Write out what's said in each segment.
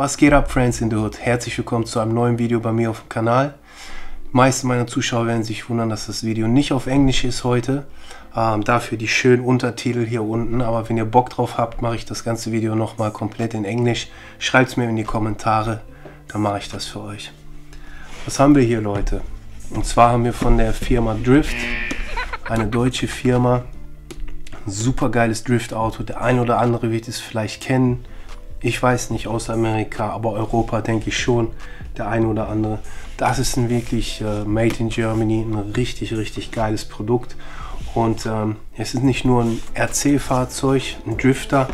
Was geht ab, Friends in the Hood? Herzlich willkommen zu einem neuen Video bei mir auf dem Kanal. Die meisten meiner Zuschauer werden sich wundern, dass das Video nicht auf Englisch ist heute. Dafür die schönen Untertitel hier unten. Aber wenn ihr Bock drauf habt, mache ich das ganze Video nochmal komplett in Englisch. Schreibt es mir in die Kommentare, dann mache ich das für euch. Was haben wir hier, Leute? Und zwar haben wir von der Firma Drift, eine deutsche Firma, ein super geiles Drift-Auto. Der ein oder andere wird es vielleicht kennen. Ich weiß nicht, aus Amerika, aber Europa denke ich schon, der ein oder andere. Das ist ein wirklich Made in Germany, ein richtig geiles Produkt. Und es ist nicht nur ein RC-Fahrzeug, ein Drifter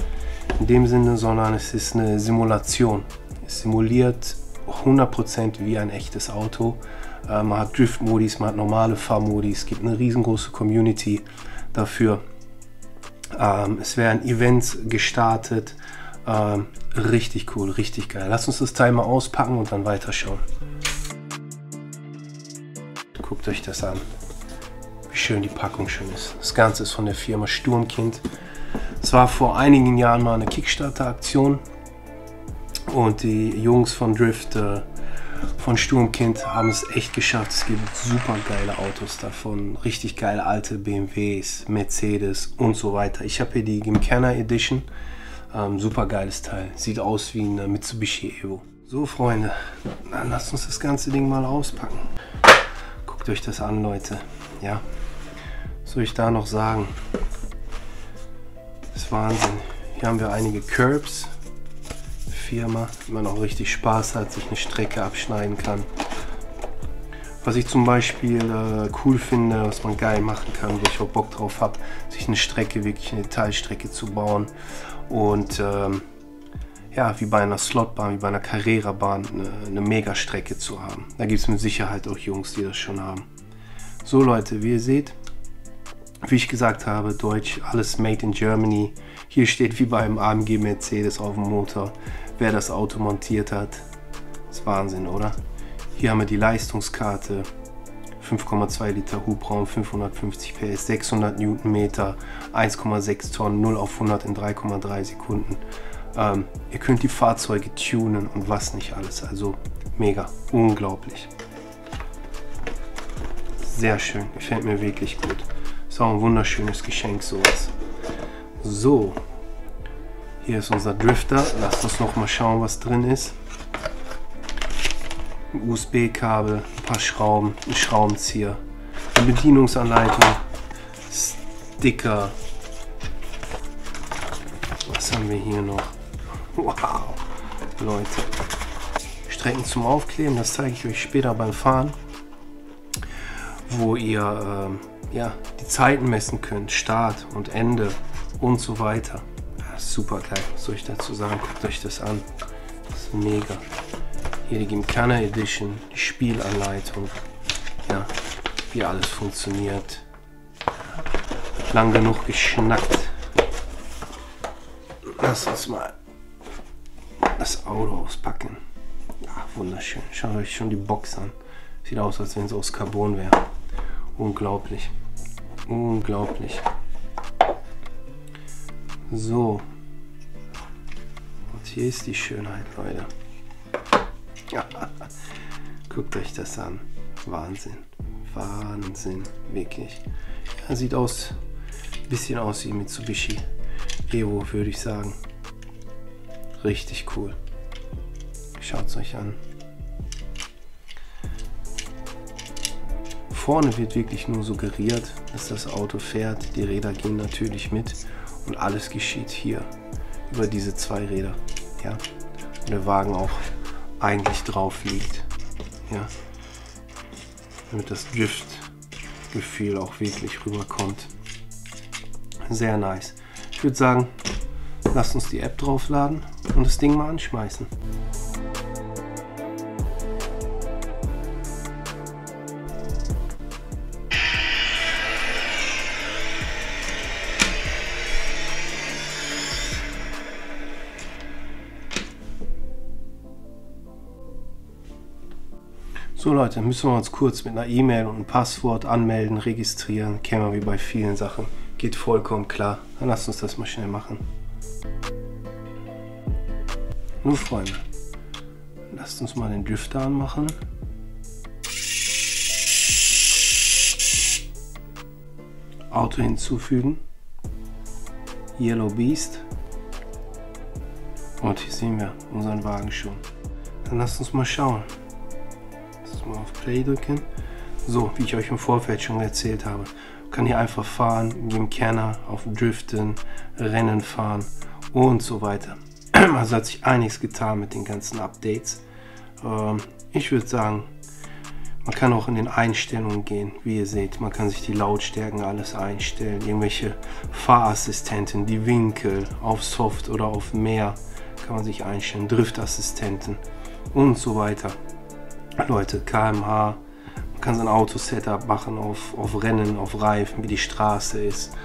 in dem Sinne, sondern es ist eine Simulation. Es simuliert 100% wie ein echtes Auto. Man hat Drift-Modis, man hat normale Fahrmodis, es gibt eine riesengroße Community dafür. Es werden Events gestartet. Richtig cool, richtig geil. Lasst uns das Teil mal auspacken und dann weiterschauen. Guckt euch das an, wie schön die Packung schon ist. Das Ganze ist von der Firma Sturmkind. Es war vor einigen Jahren mal eine Kickstarter-Aktion und die Jungs von Drift, von Sturmkind, haben es echt geschafft. Es gibt super geile Autos davon, richtig geile alte BMWs, Mercedes und so weiter. Ich habe hier die Gymkhana Edition. Super geiles Teil. Sieht aus wie ein Mitsubishi Evo. So, Freunde, dann lasst uns das ganze Ding mal auspacken. Guckt euch das an, Leute. Ja, was soll ich da noch sagen? Das ist Wahnsinn. Hier haben wir einige Curbs. Firma, wenn man auch richtig Spaß hat, sich eine Strecke abschneiden kann. Was ich zum Beispiel cool finde, was man geil machen kann, wo ich auch Bock drauf habe, sich eine Strecke, wirklich eine Teilstrecke zu bauen. Und ja, wie bei einer Slotbahn, wie bei einer Carrera-Bahn eine Megastrecke zu haben. Da gibt es mit Sicherheit auch Jungs, die das schon haben. So, Leute, wie ihr seht, wie ich gesagt habe, Deutsch, alles made in Germany. Hier steht wie beim AMG Mercedes auf dem Motor, wer das Auto montiert hat. Das ist Wahnsinn, oder? Hier haben wir die Leistungskarte. 5,2 Liter Hubraum, 550 PS, 600 Newtonmeter, 1,6 Tonnen, 0 auf 100 in 3,3 Sekunden. Ihr könnt die Fahrzeuge tunen und was nicht alles. Also mega, unglaublich. Sehr schön, gefällt mir wirklich gut. Ist auch ein wunderschönes Geschenk, sowas. So, hier ist unser Drifter. Lasst uns noch mal schauen, was drin ist. Ein USB-Kabel, ein paar Schrauben, ein Schraubenzieher, eine Bedienungsanleitung, Sticker. Was haben wir hier noch? Wow, Leute. Strecken zum Aufkleben, das zeige ich euch später beim Fahren, wo ihr ja, die Zeiten messen könnt, Start und Ende und so weiter. Ja, super geil, was soll ich dazu sagen? Guckt euch das an, das ist mega. Hier die Gymkhana Edition, die Spielanleitung, ja, wie alles funktioniert. Lang genug geschnackt. Lass uns mal das Auto auspacken. Ja, wunderschön. Schaut euch schon die Box an. Sieht aus, als wenn es aus Carbon wäre. Unglaublich. Unglaublich. So. Und hier ist die Schönheit, Leute. Ja, guckt euch das an. Wahnsinn. Wahnsinn. Wirklich. Ja, sieht aus, ein bisschen aus wie Mitsubishi Evo, würde ich sagen. Richtig cool. Schaut es euch an. Vorne wird wirklich nur suggeriert, dass das Auto fährt. Die Räder gehen natürlich mit. Und alles geschieht hier über diese zwei Räder. Ja. Und der Wagen auch eigentlich drauf liegt, ja, damit das Drift-Gefühl auch wirklich rüberkommt. Sehr nice. Ich würde sagen, lasst uns die App draufladen und das Ding mal anschmeißen. So, Leute, müssen wir uns kurz mit einer E-Mail und einem Passwort anmelden, registrieren. Kennen wir wie bei vielen Sachen. Geht vollkommen klar. Dann lasst uns das mal schnell machen. Nun, Freunde, Lasst uns mal den Drifter anmachen. Auto hinzufügen. Yellow Beast. Und hier sehen wir unseren Wagen schon. Dann lasst uns mal schauen. Lass uns mal auf Play drücken. So, wie ich euch im Vorfeld schon erzählt habe. Kann hier einfach fahren, in dem Kerner auf Driften, Rennen fahren und so weiter. Also hat sich einiges getan mit den ganzen Updates. Ich würde sagen, man kann auch in den Einstellungen gehen, wie ihr seht. Man kann sich die Lautstärken alles einstellen, irgendwelche Fahrassistenten, die Winkel auf Soft oder auf Mehr kann man sich einstellen, Driftassistenten und so weiter. Leute, km/h, man kann sein Auto-Setup machen auf Rennen, auf Reifen, wie die Straße ist.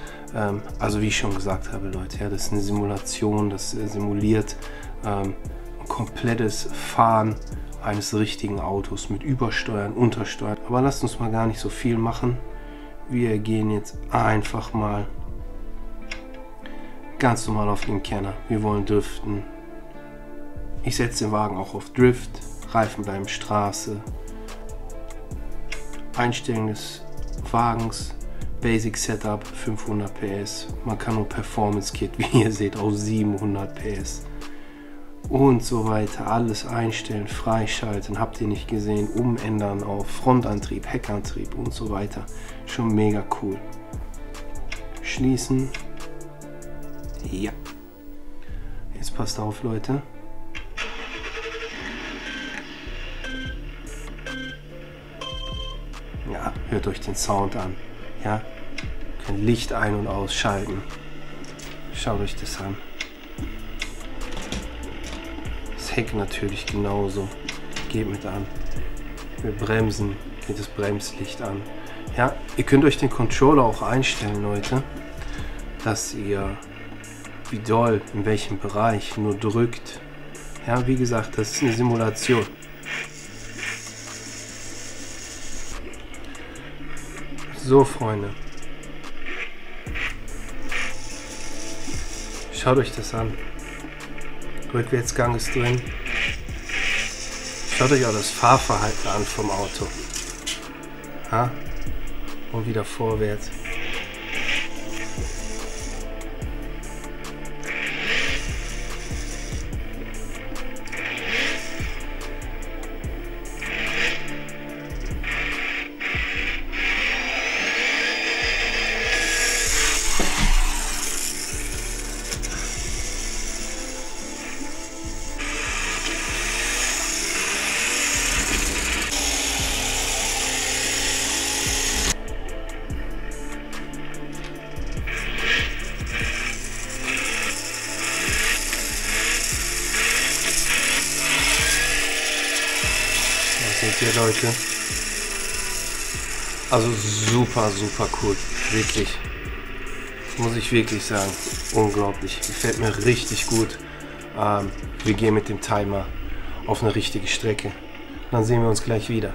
Also wie ich schon gesagt habe, Leute, ja, das ist eine Simulation, das simuliert ein komplettes Fahren eines richtigen Autos mit Übersteuern, Untersteuern. Aber lasst uns mal gar nicht so viel machen. Wir gehen jetzt einfach mal ganz normal auf den Kerner. Wir wollen driften. Ich setze den Wagen auch auf Drift. Reifen bleiben Straße. Einstellung des Wagens. Basic Setup 500 PS. Man kann nur Performance Kit, wie ihr seht, auf 700 PS. Und so weiter, alles einstellen, freischalten, habt ihr nicht gesehen, umändern auf Frontantrieb, Heckantrieb und so weiter. Schon mega cool. Schließen. Ja. Jetzt passt auf, Leute. Ja, hört euch den Sound an. Ja, könnt Licht ein- und ausschalten. Schaut euch das an. Heck natürlich genauso, geht mit an. Wir bremsen, geht das Bremslicht an. Ja, ihr könnt euch den Controller auch einstellen, Leute, dass ihr wie doll, in welchem Bereich nur drückt. Ja, wie gesagt, das ist eine Simulation. So, Freunde. Schaut euch das an. Rückwärtsgang ist drin. Schaut euch auch das Fahrverhalten an vom Auto. Ja? Und wieder vorwärts. Seht ihr, Leute? Also super, super cool. Wirklich. Muss ich wirklich sagen. Unglaublich. Gefällt mir richtig gut. Wir gehen mit dem Timer auf eine richtige Strecke. Dann sehen wir uns gleich wieder.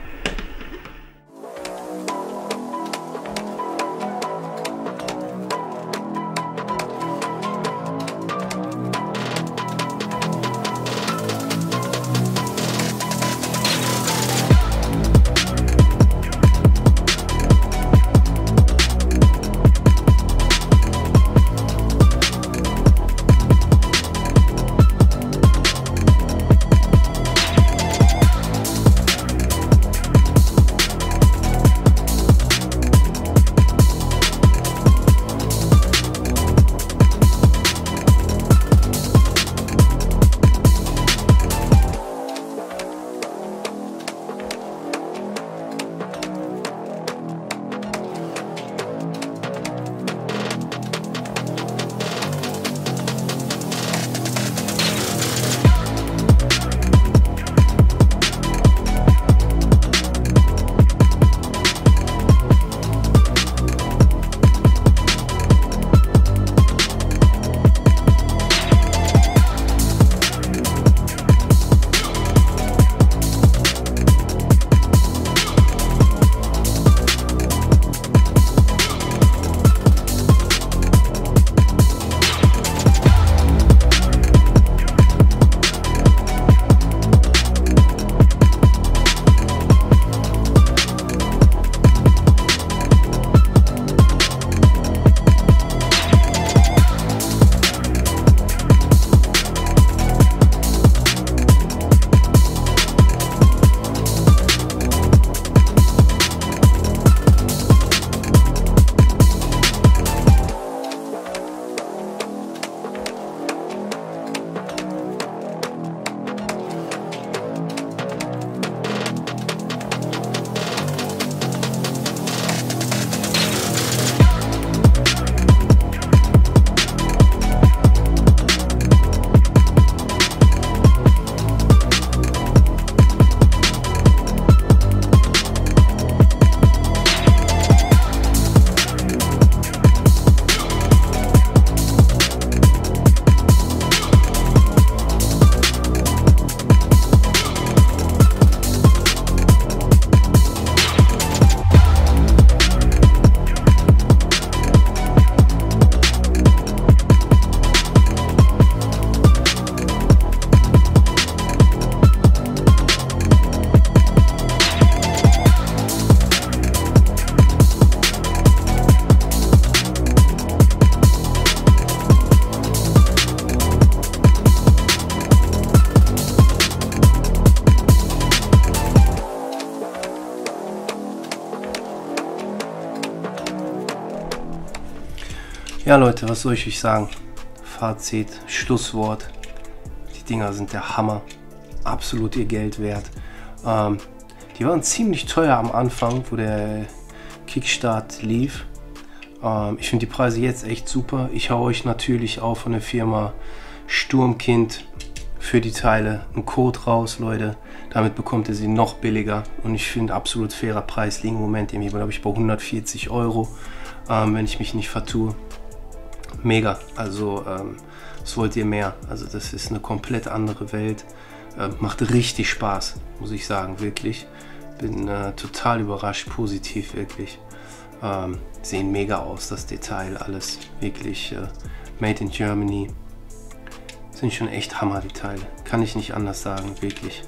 Ja Leute, was soll ich euch sagen? Fazit, Schlusswort. Die Dinger sind der Hammer. Absolut ihr Geld wert. Die waren ziemlich teuer am Anfang, wo der Kickstart lief. Ich finde die Preise jetzt echt super. Ich hau euch natürlich auch von der Firma Sturmkind für die Teile einen Code raus, Leute. Damit bekommt ihr sie noch billiger. Und ich finde absolut fairer Preis liegen im Moment irgendwie, glaube ich, bei 140 €, wenn ich mich nicht vertue. Mega, also was wollt ihr mehr? Also das ist eine komplett andere Welt. Macht richtig Spaß, muss ich sagen, wirklich. Bin total überrascht, positiv, wirklich. Sehen mega aus, das Detail, alles wirklich made in Germany. Sind schon echt Hammer, die Teile. Kann ich nicht anders sagen, wirklich.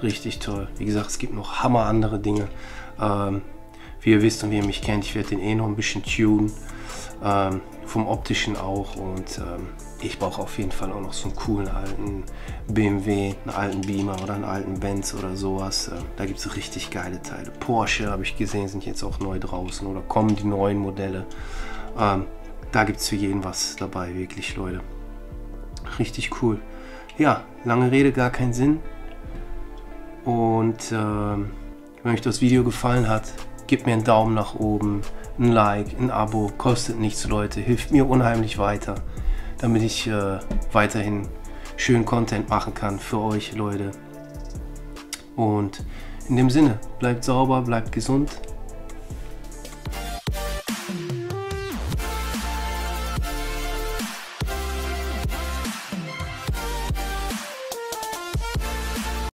Richtig toll. Wie gesagt, es gibt noch Hammer andere Dinge. Wie ihr wisst und wie ihr mich kennt, ich werde den noch ein bisschen tunen. Vom Optischen auch, und ich brauche auf jeden Fall auch noch so einen coolen alten BMW, einen alten Beamer oder einen alten Benz oder sowas. Da gibt es richtig geile Teile. Porsche habe ich gesehen, sind jetzt auch neu draußen oder kommen die neuen Modelle. Da gibt es für jeden was dabei, wirklich, Leute. Richtig cool. Ja, lange Rede, gar keinen Sinn. Und wenn euch das Video gefallen hat, gebt mir einen Daumen nach oben, ein Like, ein Abo, kostet nichts, Leute, hilft mir unheimlich weiter, damit ich weiterhin schön Content machen kann für euch, Leute. Und in dem Sinne, bleibt sauber, bleibt gesund.